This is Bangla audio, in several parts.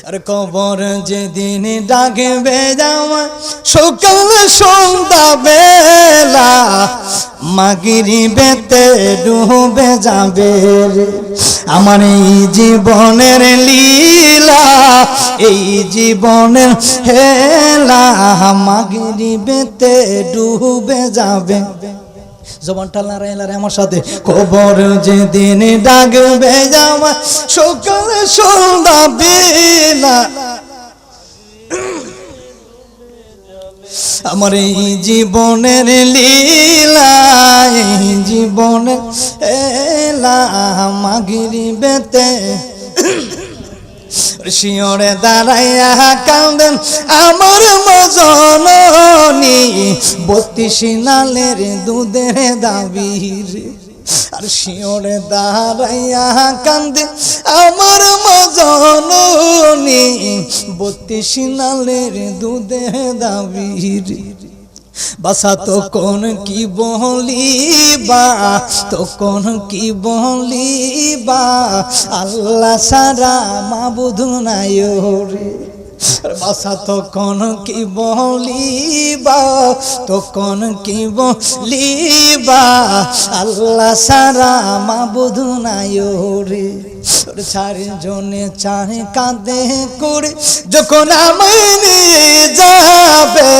আর কবর যেদিন ডাকবে যাওয়া সকাল সন্ধ্যা বেলা মাগরিবেতে ডুবে যাবে আমার এই জীবনের লীলা এই জীবনের হেলা মাগরিবেতে ডুবে যাবে জবানটা লড়াই লড়াই আমার সাথে কবর যেদিন ডাকবে যাওয়া সকাল সন্ধ্যা বেলা আমার এই জীবনের লীলা এই জীবনের হেলা মাগরিবেতে শিওরে দাঁড়াইয়া কাঁদেন আমার মজননী 32 নালের দুধের দাবির আর শিওরে দাঁড়াইয়া কাঁদে আমার মজননী 32 নালের দুধের দাবির বাসা তখন কি বলিবা তখন কি বলিবা আল্লাহ সারা মাবুদ নাই রে বাসা তখন কি বলিবা তখন কি বলিবা আল্লাহ সারা মাবুদ নাই রে চারজনে চাহে কাঁদে করে যখন আমায় নিয়ে যাবে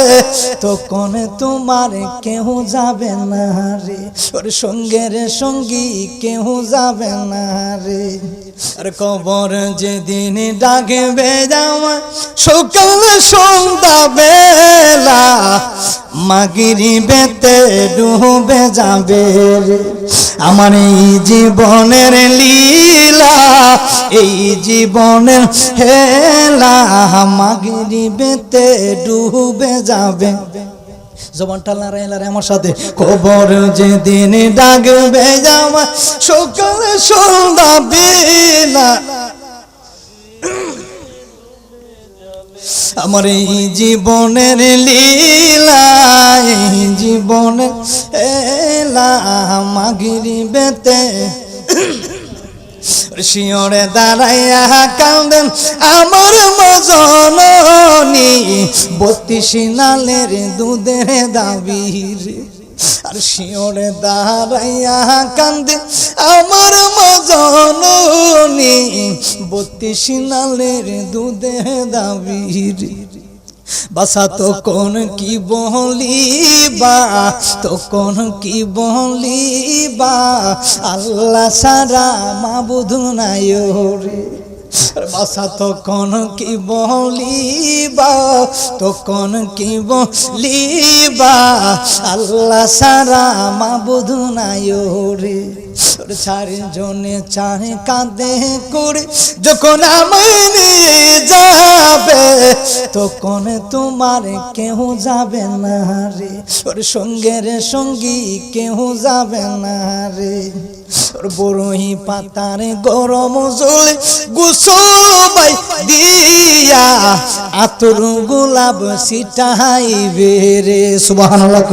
তখন তোমার কেউ যাবে না রে ওর সঙ্গের সঙ্গী কেউ যাবে না রে আর কবর যেদিন ডাকবে যাওয়া সকাল সন্ধ্যা বেলা মাগরিবেতে ডুবে যাবে আমার এই জীবনের লীলা এই জীবনের হেলা মাগরিবেতে ডুবে যাবে জবানটা লড়াই লড়াই আমার সাথে কবর যেদিন ডাকবে যাওয়া সকাল সন্ধ্যা বেলা আমার এই জীবনের লীলা এই জীবনের হেলা মাগরিবেতে শিওরে দাঁড়াইয়া কাঁদেন আমার মজননী 32 নালের দুধের দাবির আর শিওরে দাঁড়াইয়া কাঁদে আমার মজননী 32 নালের দুধের দাবির বাসা তখন কি বলিবা তখন কি বলিবা আল্লাহ সারা মাবুদ নাই রে বাসা তখন কি বলিবা তখন কি বলিবা আল্লাহ সারা মাবুদ নাই রে চারজনে চাহে কাঁদে করে যখন আমায় নিয়ে যাবে তখন তোমার কেউ যাবে না রে ওর সঙ্গের সঙ্গী কেউ যাবে না রে ওর বড়ই পাতার গরম জলে গোসল দিয়া আতর গোলাপ ছিটাইবে রে সুবহানাল্লাহ।